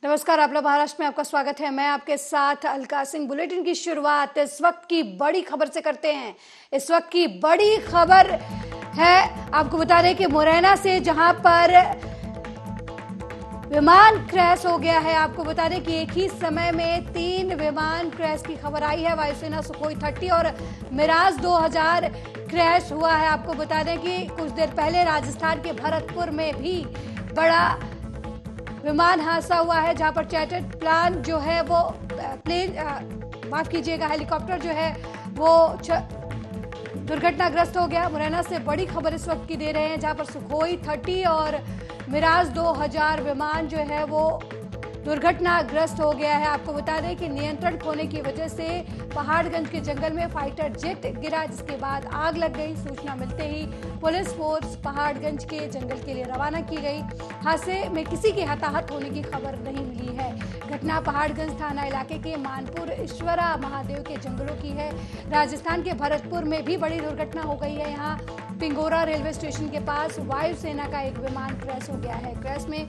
नमस्कार, आप लोग महाराष्ट्र में आपका स्वागत है। मैं आपके साथ अलका सिंह। बुलेटिन की शुरुआत इस वक्त की बड़ी खबर से करते हैं। इस वक्त की बड़ी खबर है, आपको बता दें कि मुरैना से जहां पर विमान क्रैश हो गया है। आपको बता दें कि एक ही समय में 3 विमान क्रैश की खबर आई है। वायुसेना सुखोई 30 और मिराज 2000 क्रैश हुआ है। आपको बता दें कि कुछ देर पहले राजस्थान के भरतपुर में भी बड़ा विमान हादसा हुआ है, जहां पर चार्टर्ड प्लान जो है वो माफ कीजिएगा, हेलीकॉप्टर जो है वो दुर्घटनाग्रस्त हो गया। मुरैना से बड़ी खबर इस वक्त की दे रहे हैं, जहां पर सुखोई 30 और मिराज 2000 विमान जो है वो दुर्घटनाग्रस्त हो गया है। आपको बता दें कि नियंत्रण खोने की वजह से पहाड़गंज के जंगल में फाइटर जेट गिरा, जिसके बाद आग लग गई। सूचना मिलते ही पुलिस फोर्स पहाड़गंज के जंगल के लिए रवाना की गई। हादसे में किसी के हताहत होने की खबर नहीं मिली है। घटना पहाड़गंज थाना इलाके के मानपुर ईश्वरा महादेव के जंगलों की है। राजस्थान के भरतपुर में भी बड़ी दुर्घटना हो गई है। यहाँ पिंगोरा रेलवे स्टेशन के पास वायुसेना का एक विमान क्रैश हो गया है। क्रैश में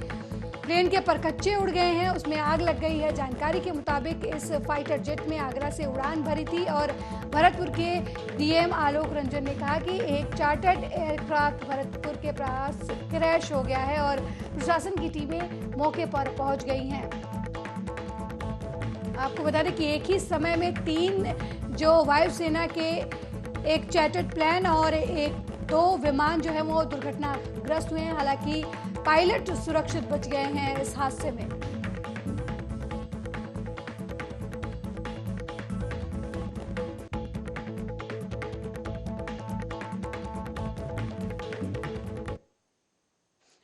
प्लेन के परखच्चे उड़ गए हैं, उसमें आग लग गई है। जानकारी के मुताबिक इस फाइटर जेट में आगरा से उड़ान भरी थी और भरतपुर के डीएम आलोक रंजन ने कहा कि एक चार्टर्ड एयरक्राफ्ट भरतपुर के पास क्रैश हो गया है और प्रशासन की टीमें मौके पर पहुंच गई हैं। आपको बता दें कि एक ही समय में 3 जो वायुसेना के एक चार्टर्ड प्लेन और 2 विमान जो है वो दुर्घटनाग्रस्त हुए हैं। हालांकि पायलट सुरक्षित बच गए हैं इस हादसे में।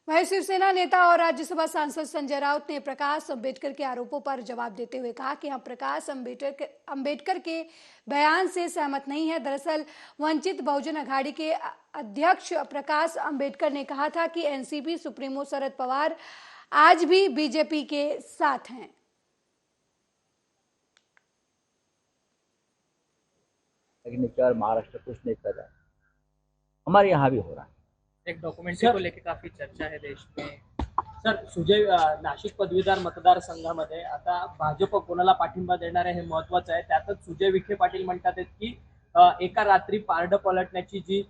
वहीं शिवसेना नेता और राज्यसभा सांसद संजय राउत ने प्रकाश अंबेडकर के आरोपों पर जवाब देते हुए कहा कि हम प्रकाश अंबेडकर के बयान से सहमत नहीं है। दरअसल वंचित बहुजन अघाड़ी के अध्यक्ष प्रकाश अंबेडकर ने कहा था कि एनसीपी सुप्रीमो शरद पवार आज भी बीजेपी के साथ हैं। लेकिन क्या महाराष्ट्र कुछ नहीं कर रहा है, हमारे यहाँ भी हो रहा है। एक डॉक्युमेंटरी को लेकर काफी चर्चा है देश में। सर, सुजय नाशिक पदवीधर मतदारसंघामध्ये आता भाजप कोणाला पाठिंबा देणार आहे हे महत्वाचं आहे। त्यातच सुजय विखे पाटील म्हणतात की एका रात्री पारडं पलटण्याची जी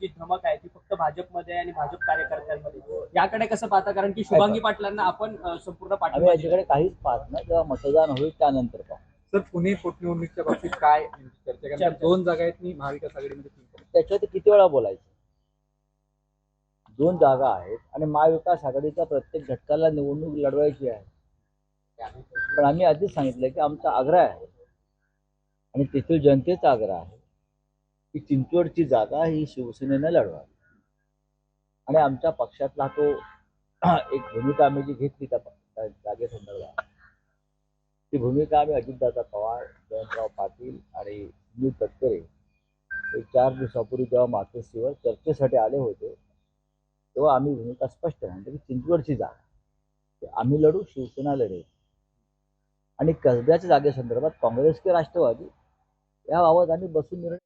धमक आहे ती फक्त भाजपमध्ये आणि भाजप कार्यकर्त्यांमध्ये, याकडे कसं पाहता? कारण की शुभांगी पाटलांना आपण संपूर्ण पाठिंबा याच्याकडे काहीच पाहत नाही, जेव्हा मतदान होईल त्यानंतर पाहू। सर, पुणे पोटनिवडणुकीच्या बाबतीत काय चर्चा करणार? 2 जागा आहेत मी महाविकास आघाडीमध्ये 3 त्याच्यावरती किती वेळा बोलायचं? 2 जागा आहेत आणि महाविकास आघाडीच्या प्रत्येक घटकाला निवडणूक लढवायची आहे। पण आम्ही आधीच सांगितलं की आमचा आग्रह आहे आणि तेथील जनतेचा आग्रह आहे की चिंचवडची जागा ही शिवसेनेनं लढवावी आणि आमच्या पक्षातला तो एक भूमिका आम्ही जी घेतली त्या जागेसंदर्भात, ती भूमिका आम्ही अजितदादा पवार, जयंतराव पाटील आणि सुनील तटकरे एक 4 दिवसापूर्वी जेव्हा मातोश्रीवर चर्चेसाठी आले होते तेव्हा आम्ही भूमिका स्पष्ट म्हणतो की चिंचवडची जागा आम्ही लढू, शिवसेना लढेल आणि कसब्याच्या जागेसंदर्भात काँग्रेस की राष्ट्रवादी याबाबत आम्ही बसून निर्णय।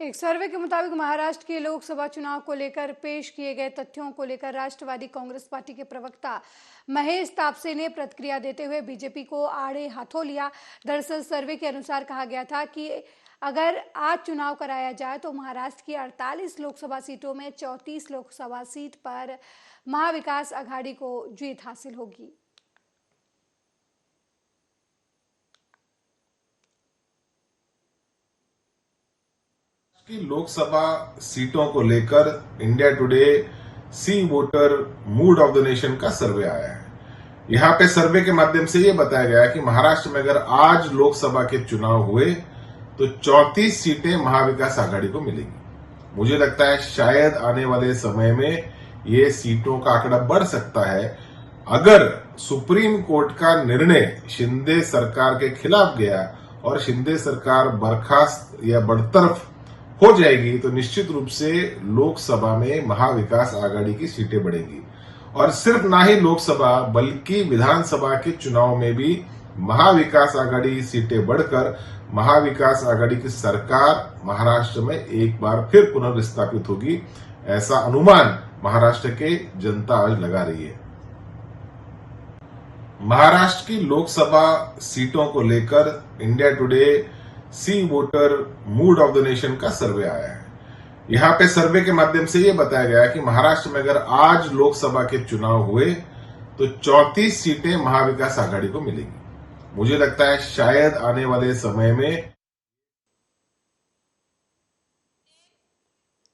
एक सर्वे के मुताबिक महाराष्ट्र के लोकसभा चुनाव को लेकर पेश किए गए तथ्यों को लेकर राष्ट्रवादी कांग्रेस पार्टी के प्रवक्ता महेश तापसे ने प्रतिक्रिया देते हुए बीजेपी को आड़े हाथों लिया। दरअसल सर्वे के अनुसार कहा गया था कि अगर आज चुनाव कराया जाए तो महाराष्ट्र की 48 लोकसभा सीटों में 34 लोकसभा सीट पर महाविकास आघाड़ी को जीत हासिल होगी। की लोकसभा सीटों को लेकर India Today C voter mood of the nation का सर्वे आया है। यहां पे सर्वे के माध्यम से ये बताया गया कि महाराष्ट्र में अगर आज लोकसभा के चुनाव हुए तो 34 सीटें महाविकास आघाड़ी को मिलेंगी। मुझे लगता है शायद आने वाले समय में ये सीटों का आंकड़ा बढ़ सकता है अगर सुप्रीम कोर्ट का निर्णय शिंदे सरकार के खिलाफ गया और शिंदे सरकार बर्खास्त या बरतरफ हो जाएगी तो निश्चित रूप से लोकसभा में महाविकास आघाड़ी की सीटें बढ़ेंगी। और सिर्फ ना ही लोकसभा बल्कि विधानसभा के चुनाव में भी महाविकास आघाड़ी सीटें बढ़कर महाविकास आघाड़ी की सरकार महाराष्ट्र में एक बार फिर पुनर्स्थापित होगी। ऐसा अनुमान महाराष्ट्र के जनता आज लगा रही है। महाराष्ट्र की लोकसभा सीटों को लेकर India Today C voter mood of the nation का सर्वे आया है। यहां पे सर्वे के माध्यम से यह बताया गया कि महाराष्ट्र में अगर आज लोकसभा के चुनाव हुए तो 34 सीटें महाविकास आघाड़ी को मिलेंगी। मुझे लगता है शायद आने वाले समय में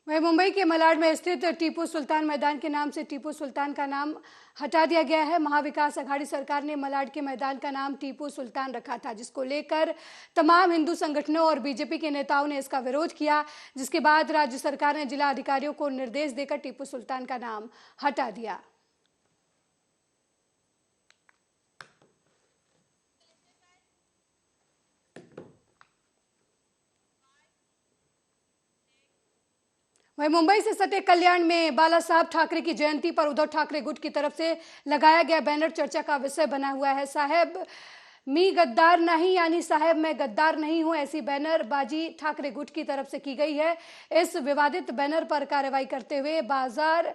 वहीं मुंबई के मलाड में स्थित टीपू सुल्तान मैदान के नाम से टीपू सुल्तान का नाम हटा दिया गया है। महाविकास आघाड़ी सरकार ने मलाड के मैदान का नाम टीपू सुल्तान रखा था, जिसको लेकर तमाम हिंदू संगठनों और बीजेपी के नेताओं ने इसका विरोध किया, जिसके बाद राज्य सरकार ने जिला अधिकारियों को निर्देश देकर टीपू सुल्तान का नाम हटा दिया। वहीं मुंबई से सटे कल्याण में बाला साहब ठाकरे की जयंती पर उद्धव ठाकरे गुट की तरफ से लगाया गया बैनर चर्चा का विषय बना हुआ है। साहेब मी गद्दार नहीं, यानी साहेब मैं गद्दार नहीं हूं, ऐसी बैनरबाजी ठाकरे गुट की तरफ से की गई है। इस विवादित बैनर पर कार्रवाई करते हुए बाजार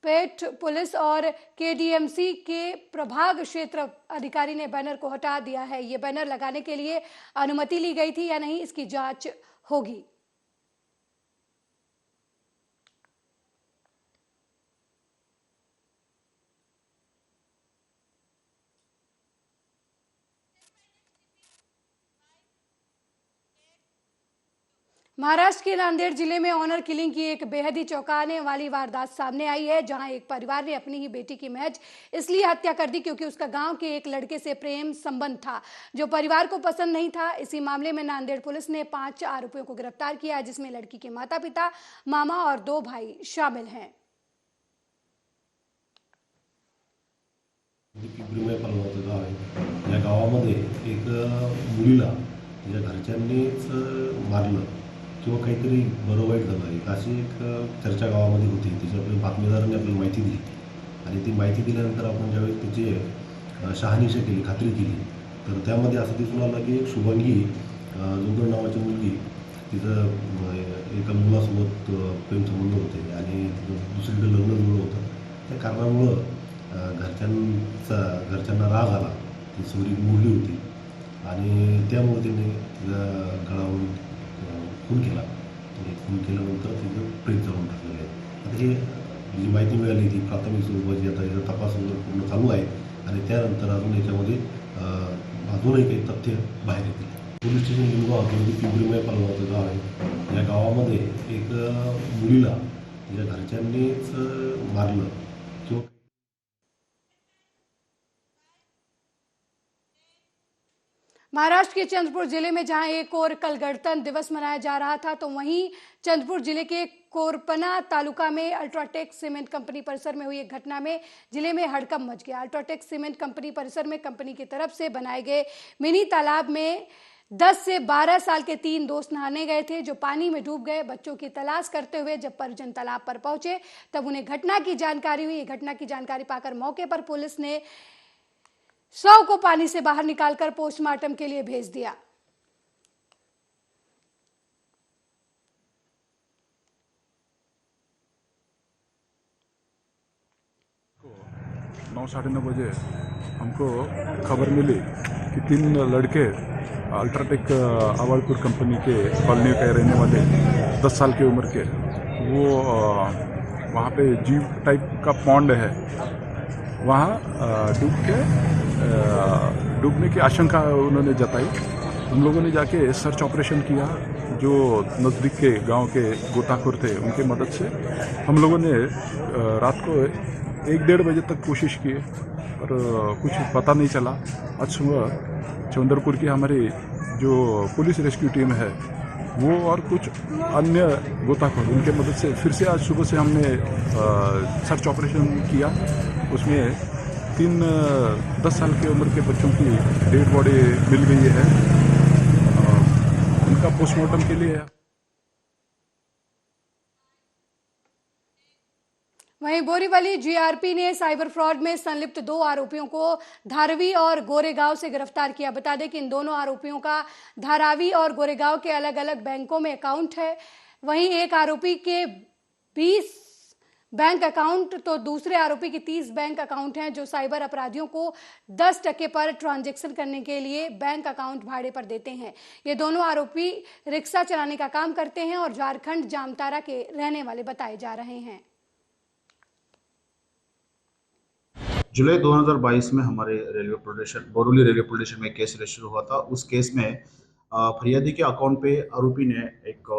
पेट पुलिस और केडीएमसी के प्रभाग क्षेत्र अधिकारी ने बैनर को हटा दिया है। ये बैनर लगाने के लिए अनुमति ली गई थी या नहीं, इसकी जांच होगी। महाराष्ट्र के नांदेड़ जिले में ऑनर किलिंग की एक बेहद ही चौंकाने वाली वारदात सामने आई है, जहां एक परिवार ने अपनी ही बेटी की महज इसलिए हत्या कर दी क्योंकि उसका गांव के एक लड़के से प्रेम संबंध था जो परिवार को पसंद नहीं था। इसी मामले में नांदेड़ पुलिस ने 5 आरोपियों को गिरफ्तार किया, जिसमें लड़की के माता पिता, मामा और 2 भाई शामिल हैं। या गावामध्ये एक मुलीला तिच्या घरच्यांनीच मारलं किंवा काहीतरी बरं वाईट झालं एक अशी एक चर्चा गावामध्ये होती। त्याची आपल्या बातमीदारांनी आपल्याला माहिती दिली आणि ती माहिती दिल्यानंतर आपण ज्यावेळेस त्याची शहानिशा केली, खात्री केली, तर त्यामध्ये असं दिसून आलं की एक शुभांगी जोंदर नावाची मुलगी, तिचं एका मुलासोबत प्रेमसंबंध होते आणि दुसरीकडे लग्न जुळलं होतं। त्या कारणामुळं घरच्यांना राग आला, ती सोरी मुरली होती आणि त्यामुळे त्यांनी गळावून खून केला आणि खून केल्यानंतर तिचं प्रेत जाळून टाकलेलं आहे। आता ही जी माहिती मिळाली ती प्राथमिक स्वरूपाची, आता याचा तपास पूर्ण चालू आहे आणि त्यानंतर अजून याच्यामध्ये अजूनही काही तथ्य बाहेर येतील। पोलीस स्टेशन लिंगाव पिंपरीमय पालगावचं गाव आहे। या गावामध्ये एक मुलीला तिच्या घरच्यांनीच मारलं किंवा महाराष्ट्र के चंद्रपुर जिले में जहां एक और कल गणतंत्र दिवस मनाया जा रहा था, तो वहीं चंद्रपुर जिले के कोरपना तालुका में अल्ट्राटेक सीमेंट कंपनी परिसर में हुई एक घटना में जिले में हड़कंप मच गया। अल्ट्राटेक सीमेंट कंपनी परिसर में कंपनी की तरफ से बनाए गए मिनी तालाब में 10 से 12 साल के 3 दोस्त नहाने गए थे, जो पानी में डूब गए। बच्चों की तलाश करते हुए जब परिजन तालाब पर पहुंचे तब उन्हें घटना की जानकारी हुई। घटना की जानकारी पाकर मौके पर पुलिस ने शव को पानी से बाहर निकालकर पोस्टमार्टम के लिए भेज दिया। 9-9:30 बजे हमको खबर मिली कि 3 लड़के अल्ट्राटेक आवालपुर कंपनी के कॉलोनी के रहने वाले 10 साल की उम्र के, वो वहाँ पे जीव टाइप का पॉन्ड है, वहाँ डूबने की आशंका उन्होंने जताई। हम लोगों ने जाके सर्च ऑपरेशन किया, जो नज़दीक के गांव के गोताखोर थे उनके मदद से हम लोगों ने रात को 1-1:30 बजे तक कोशिश की, पर कुछ पता नहीं चला। आज सुबह चंद्रपुर की हमारी जो पुलिस रेस्क्यू टीम है वो और कुछ अन्य गोताखोर उनके मदद से फिर से आज सुबह से हमने सर्च ऑपरेशन किया। उसमें 3 10 साल की उम्र के बच्चों की डेड बॉडी मिल गई है, उनका पोस्टमार्टम के लिए। वहीं बोरीवली जीआरपी ने साइबर फ्रॉड में संलिप्त 2 आरोपियों को धारावी और गोरेगांव से गिरफ्तार किया। बता दें कि इन दोनों आरोपियों का धारावी और गोरेगांव के अलग अलग बैंकों में अकाउंट है। वहीं एक आरोपी के 20 बैंक अकाउंट तो दूसरे आरोपी के 30 बैंक अकाउंट हैं जो साइबर अपराधियों को 10% पर ट्रांजैक्शन करने के लिए बैंक अकाउंट भाड़े पर देते हैं। ये दोनों आरोपी रिक्शा चलाने का काम करते हैं और झारखंड जामतारा के रहने वाले बताए जा रहे हैं। जुलाई 2022 में हमारे बोरोली रेलवे पुलिस स्टेशन में केस रजिस्टर हुआ था। उस केस में फरियादी के अकाउंट पे आरोपी ने एक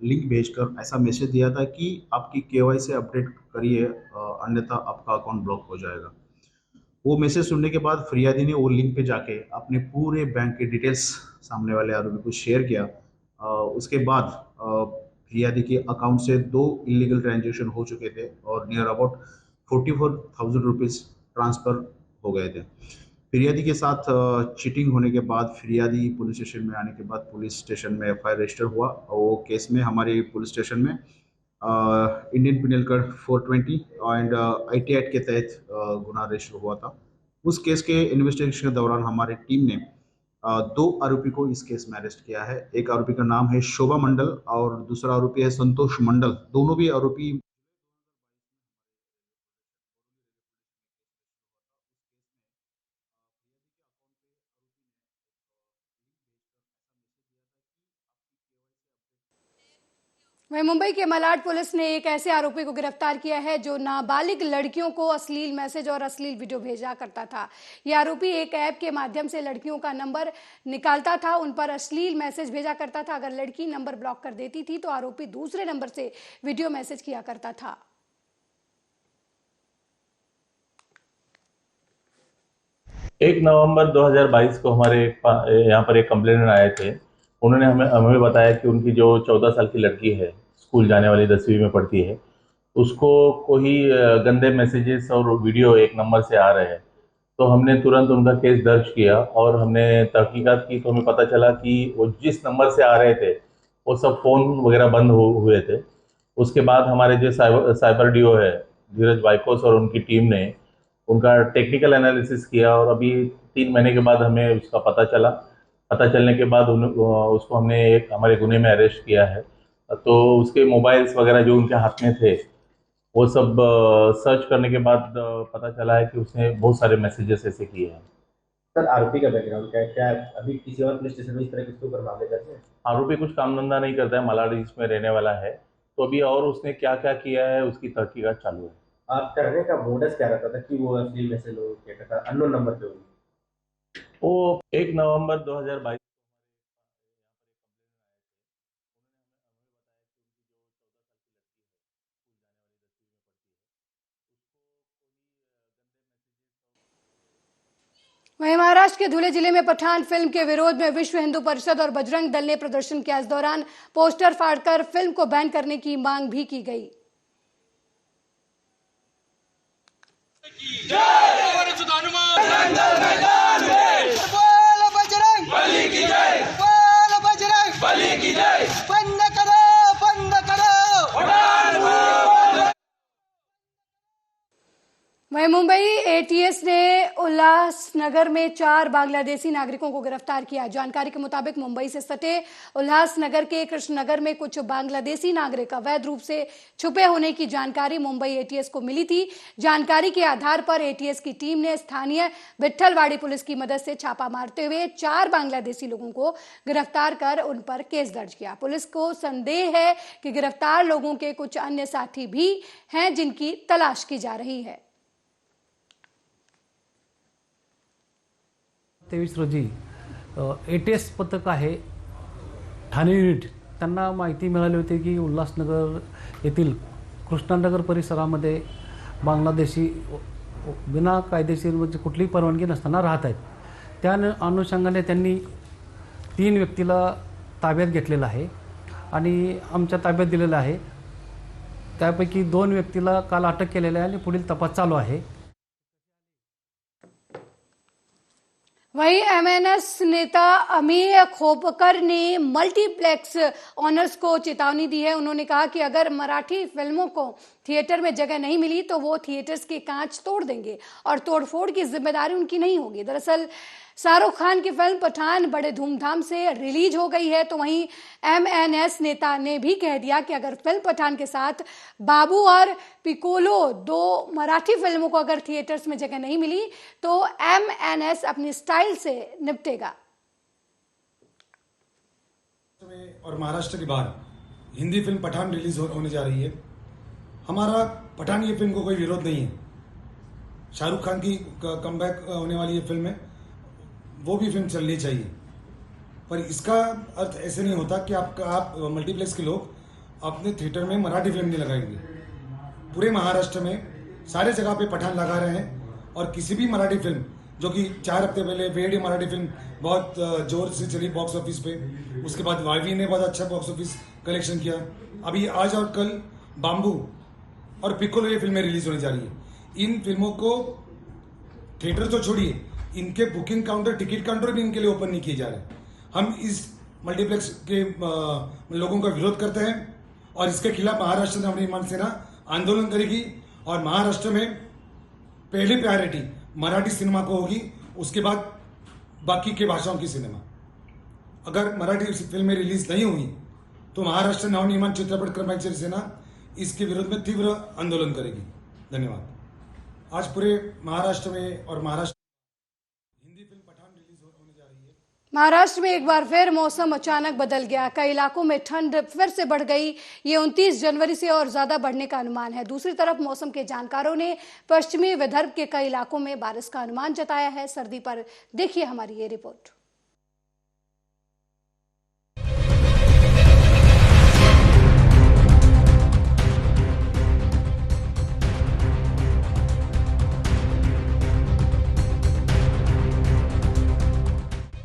लिंक भेजकर ऐसा मैसेज दिया था कि आपकी KYC अपडेट करिए, अन्यथा आपका अकाउंट ब्लॉक हो जाएगा। वो मैसेज सुनने के बाद फरियादी ने वो लिंक पे जाके अपने पूरे बैंक के डिटेल्स सामने वाले आरोपी को शेयर किया। उसके बाद फरियादी के अकाउंट से 2 इलीगल ट्रांजेक्शन हो चुके थे और नियर अबाउट 44,000 रुपीज़ ट्रांसफ़र हो गए थे। फिरियादी के साथ चीटिंग होने के बाद फिरियादी पुलिस स्टेशन में आने के बाद पुलिस स्टेशन में FIR रजिस्टर हुआ और वो केस में हमारे पुलिस स्टेशन में Indian penal code 420 and IT act के तहत गुना रजिस्टर हुआ था। उस केस के इन्वेस्टिगेशन के दौरान हमारी टीम ने 2 आरोपी को इस केस में अरेस्ट किया है। एक आरोपी का नाम है शोभा मंडल और दूसरा आरोपी है संतोष मंडल। दोनों भी आरोपी वहीं मुंबई के मलाड पुलिस ने एक ऐसे आरोपी को गिरफ्तार किया है जो नाबालिग लड़कियों को अश्लील मैसेज और अश्लील वीडियो भेजा करता था। यह आरोपी एक ऐप के माध्यम से लड़कियों का नंबर निकालता था, उन पर अश्लील मैसेज भेजा करता था। अगर लड़की नंबर ब्लॉक कर देती थी तो आरोपी दूसरे नंबर से वीडियो मैसेज किया करता था। 1 नवंबर 2022 को हमारे यहाँ पर एक कंप्लेनेंट आए थे। उन्होंने हमें बताया कि उनकी जो 14 साल की लड़की है, स्कूल जाने वाली 10वीं में पढ़ती है, उसको कोई गंदे मैसेजेस और वीडियो एक नंबर से आ रहे हैं। तो हमने तुरंत उनका केस दर्ज किया और हमने तहकीकात की तो हमें पता चला कि वो जिस नंबर से आ रहे थे वो सब फ़ोन वगैरह बंद हुए थे। उसके बाद हमारे जो साइबर DO है धीरज वाइकोस और उनकी टीम ने उनका टेक्निकल एनालिसिस किया और अभी 3 महीने के बाद हमें उसका पता चलने के बाद उसको हमने एक हमारे गुने में अरेस्ट किया है। तो उसके मोबाइल्स वगैरह जो उनके हाथ में थे वो सब सर्च करने के बाद पता चला है कि उसने बहुत सारे मैसेजेस ऐसे किए हैं। सर, आरोपी का बैकग्राउंड क्या है? क्या अभी किसी और पुलिस स्टेशन में इस तरह के ऊपर मामले दर्ज हैं? आरोपी कुछ काम धंधा नहीं करता है, मलाड ईस्ट में रहने वाला है। तो अभी और उसने क्या क्या किया है उसकी तहकीकात चालू है। आप करने का मोडस क्या रहता था कि वो अश्लील मैसेज लोगों को क्या करता, अननोन नंबर पे होगी? वो 1 नवंबर 2022 वहीं महाराष्ट्र के धुले जिले में पठान फिल्म के विरोध में विश्व हिंदू परिषद और बजरंग दल ने प्रदर्शन किया। इस दौरान पोस्टर फाड़कर फिल्म को बैन करने की मांग भी की गई। वहीं मुंबई ATS ने उल्लासनगर में 4 बांग्लादेशी नागरिकों को गिरफ्तार किया। जानकारी के मुताबिक मुंबई से सटे उल्लासनगर के कृष्णनगर में कुछ बांग्लादेशी नागरिक अवैध रूप से छुपे होने की जानकारी मुंबई ATS को मिली थी। जानकारी के आधार पर ATS की टीम ने स्थानीय विट्ठलवाड़ी पुलिस की मदद से छापा मारते हुए 4 बांग्लादेशी लोगों को गिरफ्तार कर उन पर केस दर्ज किया। पुलिस को संदेह है कि गिरफ्तार लोगों के कुछ अन्य साथी भी हैं जिनकी तलाश की जा रही है। 23 रोजी ATS पथक आहे ठाणे युनिट त्यांना माहिती मिळाली होती की उल्हासनगर येथील कृष्णानगर परिसरामध्ये बांगलादेशी बिना कायदेशीर म्हणजे कुठलीही परवानगी नसताना राहत आहेत। त्या अनुषंगाने त्यांनी 3 व्यक्तीला ताब्यात घेतलेला आहे आणि आमच्या ताब्यात दिलेला आहे। त्यापैकी 2 व्यक्तीला काल अटक केलेली आहे आणि पुढील तपास चालू आहे। वहीं MNS नेता अमीय खोपकर ने मल्टीप्लेक्स ऑनर्स को चेतावनी दी है। उन्होंने कहा कि अगर मराठी फिल्मों को थिएटर में जगह नहीं मिली तो वो थिएटर्स के कांच तोड़ देंगे और तोड़फोड़ की जिम्मेदारी उनकी नहीं होगी। दरअसल शाहरुख खान की फिल्म पठान बड़े धूमधाम से रिलीज हो गई है, तो वहीं MNS नेता ने भी कह दिया कि अगर फिल्म पठान के साथ बाबू और पिकोलो 2 मराठी फिल्मों को अगर थिएटर्स में जगह नहीं मिली तो MNS अपनी स्टाइल से निपटेगा। और महाराष्ट्र के बाहर हिंदी फिल्म पठान रिलीज होने जा रही है। हमारा पठान ये फिल्म को कोई विरोध नहीं है। शाहरुख खान की कमबैक होने वाली ये फिल्म है, वो भी फिल्म चलनी चाहिए, पर इसका अर्थ ऐसे नहीं होता कि आप मल्टीप्लेक्स के लोग अपने थिएटर में मराठी फिल्म नहीं लगाएंगे। पूरे महाराष्ट्र में सारे जगह पे पठान लगा रहे हैं और किसी भी मराठी फिल्म जो कि 4 हफ्ते पहले वेडी मराठी फिल्म बहुत जोर से चली बॉक्स ऑफिस पे, उसके बाद वावी ने बहुत अच्छा बॉक्स ऑफिस कलेक्शन किया। अभी आज और कल बाम्बू और पिकोलो ये फिल्में रिलीज होने जा रही है। इन फिल्मों को थिएटर तो छोड़िए, इनके बुकिंग काउंटर, टिकट काउंटर भी इनके लिए ओपन नहीं किए जा रहे। हम इस मल्टीप्लेक्स के लोगों का विरोध करते हैं और इसके खिलाफ महाराष्ट्र नवनिर्माण सेना आंदोलन करेगी और महाराष्ट्र में पहली प्रायोरिटी मराठी सिनेमा को होगी, उसके बाद बाकी के भाषाओं की सिनेमा। अगर मराठी फिल्में रिलीज नहीं हुई तो महाराष्ट्र नवनिर्माण चित्रपट कर्मचारी सेना इसके विरोध में तीव्र आंदोलन करेगी। धन्यवाद। आज पूरे महाराष्ट्र में और हिंदी फिल्म पठान रिलीज होने जा रही है। महाराष्ट्र में एक बार फिर मौसम अचानक बदल गया। कई इलाकों में ठंड फिर से बढ़ गई। ये 29 जनवरी से और ज्यादा बढ़ने का अनुमान है। दूसरी तरफ मौसम के जानकारों ने पश्चिमी विदर्भ के कई इलाकों में बारिश का अनुमान जताया है। सर्दी पर देखिए हमारी ये रिपोर्ट।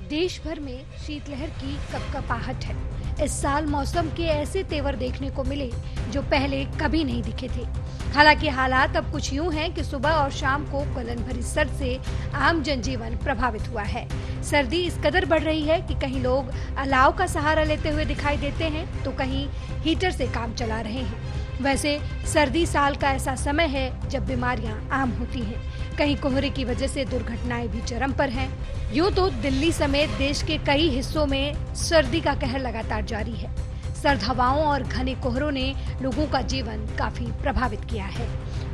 देश भर में शीतलहर की कपकपाहट है। इस साल मौसम के ऐसे तेवर देखने को मिले जो पहले कभी नहीं दिखे थे। हालांकि हालात अब कुछ यूं हैं कि सुबह और शाम को गलन भरी सर्द से आम जनजीवन प्रभावित हुआ है। सर्दी इस कदर बढ़ रही है कि कहीं लोग अलाव का सहारा लेते हुए दिखाई देते हैं तो कहीं हीटर से काम चला रहे हैं। वैसे सर्दी साल का ऐसा समय है जब बीमारियां आम होती हैं। कहीं कोहरे की वजह से दुर्घटनाएं भी चरम पर हैं। यूं तो दिल्ली समेत देश के कई हिस्सों में सर्दी का कहर लगातार जारी है। सर्द हवाओं और घने कोहरों ने लोगों का जीवन काफी प्रभावित किया है,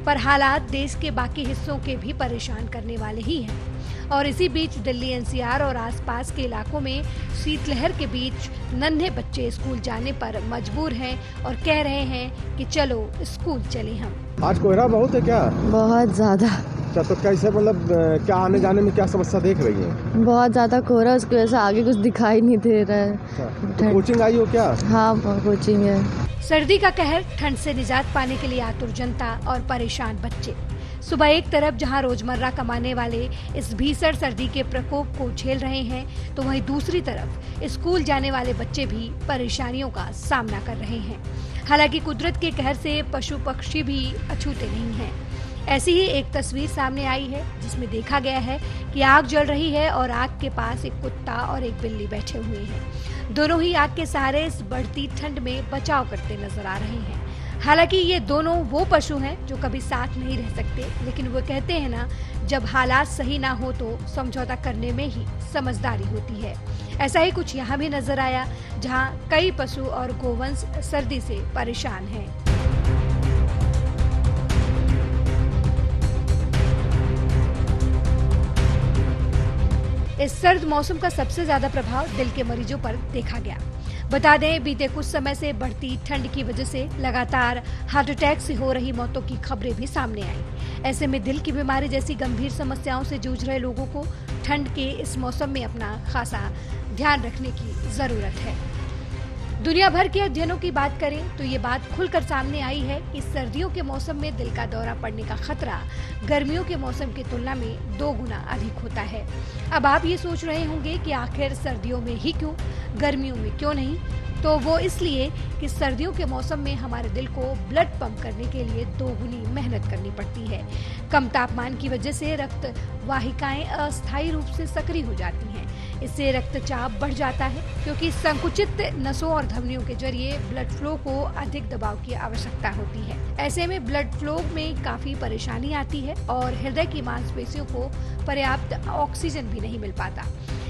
पर हालात देश के बाकी हिस्सों के भी परेशान करने वाले ही हैं। और इसी बीच दिल्ली NCR और आसपास के इलाकों में शीतलहर के बीच नन्हे बच्चे स्कूल जाने पर मजबूर हैं और कह रहे हैं कि चलो स्कूल चले हम। आज कोहरा बहुत है क्या? बहुत ज्यादा। क्या तो कैसे, मतलब क्या आने जाने में क्या समस्या देख रही है? बहुत ज्यादा कोहरा, उसकी वजह से आगे कुछ दिखाई नहीं दे रहा है। तो कोचिंग आई हो क्या? हाँ कोचिंग है। सर्दी का कहर, ठंड से निजात पाने के लिए आतुर जनता और परेशान बच्चे। सुबह एक तरफ जहां रोजमर्रा कमाने वाले इस भीषण सर्दी के प्रकोप को झेल रहे हैं तो वहीं दूसरी तरफ स्कूल जाने वाले बच्चे भी परेशानियों का सामना कर रहे हैं। हालांकि कुदरत के कहर से पशु पक्षी भी अछूते नहीं हैं। ऐसी ही एक तस्वीर सामने आई है जिसमें देखा गया है कि आग जल रही है और आग के पास एक कुत्ता और एक बिल्ली बैठे हुए हैं। दोनों ही आग के सहारे इस बढ़ती ठंड में बचाव करते नजर आ रहे हैं। हालांकि ये दोनों वो पशु हैं जो कभी साथ नहीं रह सकते, लेकिन वो कहते हैं ना, जब हालात सही ना हो तो समझौता करने में ही समझदारी होती है। ऐसा ही कुछ यहाँ भी नजर आया जहाँ कई पशु और गोवंश सर्दी से परेशान हैं। इस सर्द मौसम का सबसे ज्यादा प्रभाव दिल के मरीजों पर देखा गया। बता दें, बीते कुछ समय से बढ़ती ठंड की वजह से लगातार हार्ट अटैक से हो रही मौतों की खबरें भी सामने आई। ऐसे में दिल की बीमारी जैसी गंभीर समस्याओं से जूझ रहे लोगों को ठंड के इस मौसम में अपना खासा ध्यान रखने की जरूरत है। दुनिया भर के अध्ययनों की बात करें तो ये बात खुलकर सामने आई है कि सर्दियों के मौसम में दिल का दौरा पड़ने का खतरा गर्मियों के मौसम की तुलना में 2 गुना अधिक होता है। अब आप ये सोच रहे होंगे कि आखिर सर्दियों में ही क्यों, गर्मियों में क्यों नहीं? तो वो इसलिए कि सर्दियों के मौसम में हमारे दिल को ब्लड पंप करने के लिए 2 गुनी मेहनत करनी पड़ती है। कम तापमान की वजह से रक्त वाहिकाएं अस्थायी रूप से सक्रिय हो जाती हैं। इससे रक्तचाप बढ़ जाता है, क्योंकि संकुचित नसों और धमनियों के जरिए ब्लड फ्लो को अधिक दबाव की आवश्यकता होती है। ऐसे में ब्लड फ्लो में काफी परेशानी आती है और हृदय की मांसपेशियों को पर्याप्त ऑक्सीजन भी नहीं मिल पाता।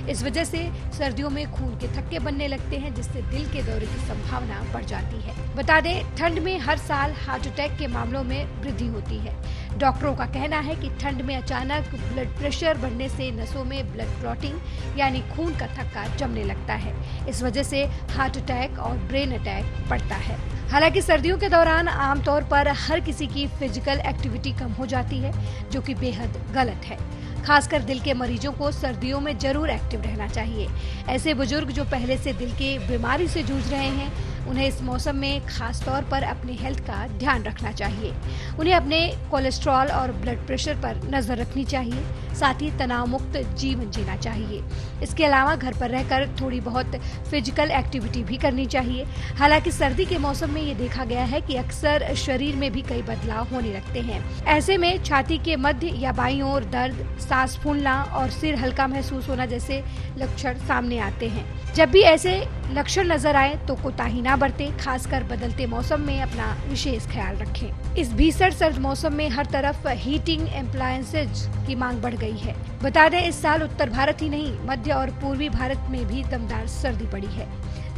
इस वजह से सर्दियों में खून के थक्के बनने लगते हैं, जिससे दिल के दौरे की संभावना बढ़ जाती है। बता दें, ठंड में हर साल हार्ट अटैक के मामलों में वृद्धि होती है। डॉक्टरों का कहना है कि ठंड में अचानक ब्लड प्रेशर बढ़ने से नसों में ब्लड क्लॉटिंग यानी खून का थक्का जमने लगता है। इस वजह से हार्ट अटैक और ब्रेन अटैक बढ़ता है। हालांकि सर्दियों के दौरान आमतौर पर हर किसी की फिजिकल एक्टिविटी कम हो जाती है, जो कि बेहद गलत है। खासकर दिल के मरीजों को सर्दियों में जरूर एक्टिव रहना चाहिए। ऐसे बुजुर्ग जो पहले से दिल की बीमारी से जूझ रहे हैं, उन्हें इस मौसम में खास तौर पर अपने हेल्थ का ध्यान रखना चाहिए। उन्हें अपने कोलेस्ट्रॉल और ब्लड प्रेशर पर नजर रखनी चाहिए। साथ ही तनाव मुक्त जीवन जीना चाहिए। इसके अलावा घर पर रहकर थोड़ी बहुत फिजिकल एक्टिविटी भी करनी चाहिए। हालांकि सर्दी के मौसम में ये देखा गया है कि अक्सर शरीर में भी कई बदलाव होने लगते हैं। ऐसे में छाती के मध्य या बाईं ओर दर्द, सांस फूलना और सिर हल्का महसूस होना जैसे लक्षण सामने आते हैं। जब भी ऐसे लक्षण नजर आए तो कोताही ना बरतें। खासकर बदलते मौसम में अपना विशेष ख्याल रखें। इस भीषण सर्द मौसम में हर तरफ हीटिंग एप्लायंसेज की मांग बढ़ गई है। बता दें, इस साल उत्तर भारत ही नहीं, मध्य और पूर्वी भारत में भी दमदार सर्दी पड़ी है।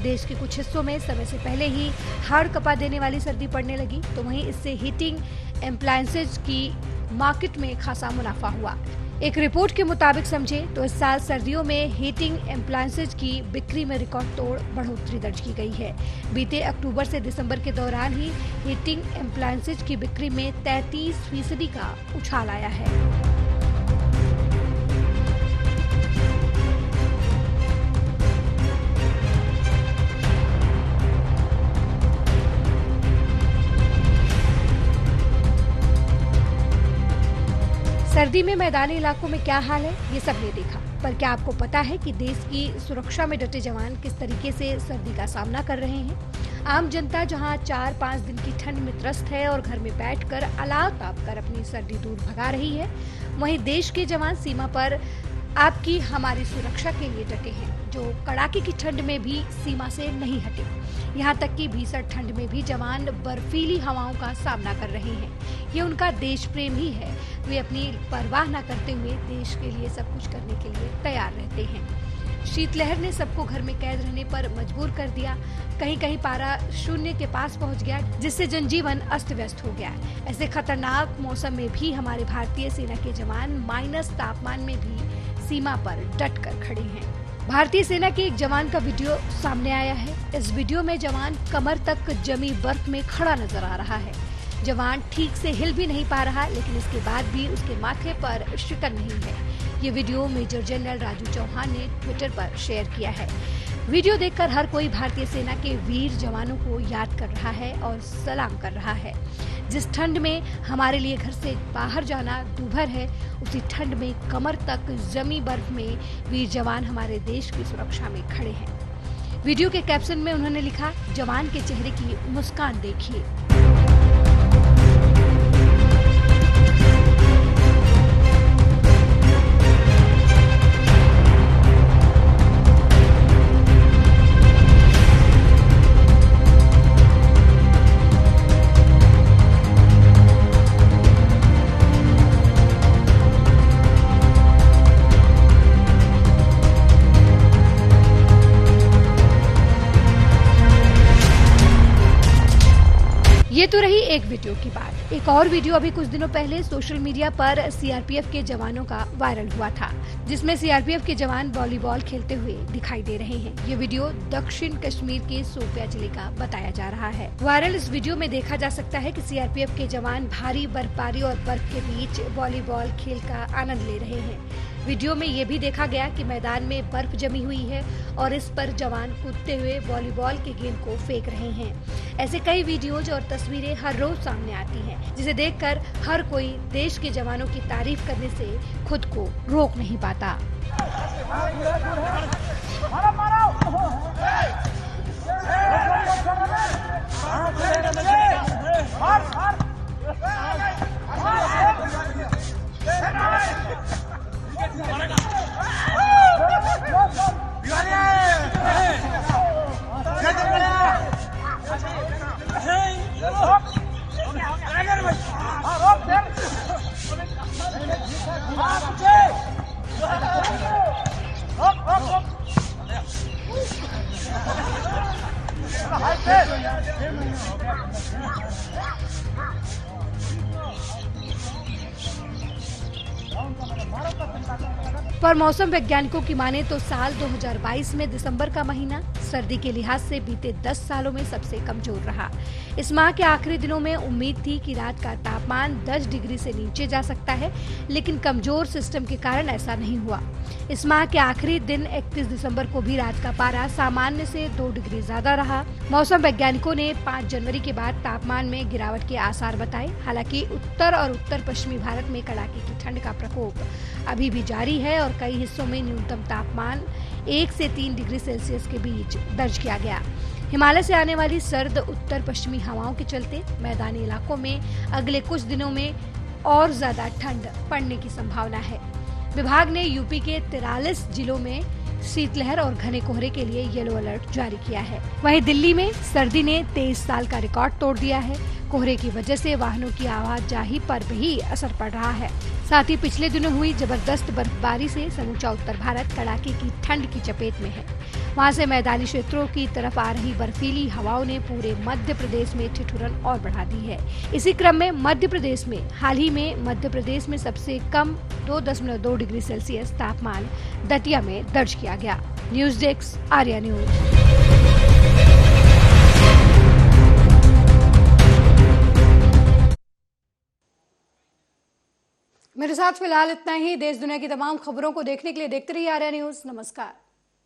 देश के कुछ हिस्सों में समय से पहले ही हाड़ कपा देने वाली सर्दी पड़ने लगी, तो वहीं इससे हीटिंग एप्लायंसेज की मार्केट में खासा मुनाफा हुआ। एक रिपोर्ट के मुताबिक समझे तो इस साल सर्दियों में हीटिंग एप्लायंसेज की बिक्री में रिकॉर्ड तोड़ बढ़ोतरी दर्ज की गई है। बीते अक्टूबर से दिसंबर के दौरान ही हीटिंग एप्लायंसेज की बिक्री में 33% का उछाल आया है। सर्दी में मैदानी इलाकों में क्या हाल है, ये सबने देखा। पर क्या आपको पता है कि देश की सुरक्षा में डटे जवान किस तरीके से सर्दी का सामना कर रहे हैं? आम जनता जहां 4-5 दिन की ठंड में त्रस्त है और घर में बैठकर अलाव ताप कर अपनी सर्दी दूर भगा रही है, वहीं देश के जवान सीमा पर आपकी हमारी सुरक्षा के लिए डटे हैं, जो कड़ाके की ठंड में भी सीमा से नहीं हटे। यहाँ तक कि भीषण ठंड में भी जवान बर्फीली हवाओं का सामना कर रहे हैं। ये उनका देश प्रेम ही है। वे अपनी परवाह न करते हुए देश के लिए सब कुछ करने के लिए तैयार रहते हैं। शीतलहर ने सबको घर में कैद रहने पर मजबूर कर दिया। कहीं कहीं पारा शून्य के पास पहुंच गया, जिससे जनजीवन अस्त व्यस्त हो गया। ऐसे खतरनाक मौसम में भी हमारे भारतीय सेना के जवान माइनस तापमान में भी सीमा पर डट कर खड़े हैं। भारतीय सेना के एक जवान का वीडियो सामने आया है। इस वीडियो में जवान कमर तक जमी बर्फ में खड़ा नजर आ रहा है। जवान ठीक से हिल भी नहीं पा रहा, लेकिन इसके बाद भी उसके माथे पर शिकन नहीं है। ये video major general Raju Chauhan ने ट्विटर पर शेयर किया है। वीडियो देखकर हर कोई भारतीय सेना के वीर जवानों को याद कर रहा है और सलाम कर रहा है। जिस ठंड में हमारे लिए घर से बाहर जाना दूभर है, उसी ठंड में कमर तक जमी बर्फ में वीर जवान हमारे देश की सुरक्षा में खड़े हैं। वीडियो के कैप्शन में उन्होंने लिखा, जवान के चेहरे की मुस्कान देखिए। ये तो रही एक वीडियो की बात। एक और वीडियो अभी कुछ दिनों पहले सोशल मीडिया पर सीआरपीएफ के जवानों का वायरल हुआ था, जिसमें सीआरपीएफ के जवान वॉलीबॉल खेलते हुए दिखाई दे रहे हैं। ये वीडियो दक्षिण कश्मीर के शोपियां जिले का बताया जा रहा है। वायरल इस वीडियो में देखा जा सकता है कि सीआरपीएफ के जवान भारी बर्फबारी और बर्फ के बीच वॉलीबॉल खेल का आनंद ले रहे हैं। वीडियो में ये भी देखा गया कि मैदान में बर्फ जमी हुई है और इस पर जवान कूदते हुए वॉलीबॉल के गेंद को फेंक रहे हैं। ऐसे कई वीडियोज और तस्वीरें हर रोज सामने आती हैं, जिसे देखकर हर कोई देश के जवानों की तारीफ करने से खुद को रोक नहीं पाता। Let's go! पर मौसम वैज्ञानिकों की माने तो साल 2022 में दिसंबर का महीना सर्दी के लिहाज से बीते 10 सालों में सबसे कमजोर रहा। इस माह के आखिरी दिनों में उम्मीद थी कि रात का तापमान 10 डिग्री से नीचे जा सकता है, लेकिन कमजोर सिस्टम के कारण ऐसा नहीं हुआ। इस माह के आखिरी दिन 31 दिसंबर को भी रात का पारा सामान्य से 2 डिग्री ज्यादा रहा। मौसम वैज्ञानिकों ने 5 जनवरी के बाद तापमान में गिरावट के आसार बताए। हालांकि उत्तर और उत्तर पश्चिमी भारत में कड़ाके की ठंड का प्रकोप अभी भी जारी है और कई हिस्सों में न्यूनतम तापमान 1 से 3 डिग्री सेल्सियस के बीच दर्ज किया गया। हिमालय से आने वाली सर्द उत्तर पश्चिमी हवाओं के चलते मैदानी इलाकों में अगले कुछ दिनों में और ज्यादा ठंड पड़ने की संभावना है। विभाग ने यूपी के 43 जिलों में शीतलहर और घने कोहरे के लिए येलो अलर्ट जारी किया है। वहीं दिल्ली में सर्दी ने 23 साल का रिकॉर्ड तोड़ दिया है। कोहरे की वजह से वाहनों की आवाजाही पर भी असर पड़ रहा है। साथ ही पिछले दिनों हुई जबरदस्त बर्फबारी से समूचा उत्तर भारत कड़ाके की ठंड की चपेट में है। वहां से मैदानी क्षेत्रों की तरफ आ रही बर्फीली हवाओं ने पूरे मध्य प्रदेश में ठिठुरन और बढ़ा दी है। इसी क्रम में मध्य प्रदेश में हाल ही में मध्य प्रदेश में सबसे कम 2.2 डिग्री सेल्सियस तापमान दतिया में दर्ज किया गया। News desk, Arya news. मेरे साथ फिलहाल इतना ही। देश दुनिया की तमाम खबरों को देखने के लिए देखते रहिए आर्या न्यूज। नमस्कार।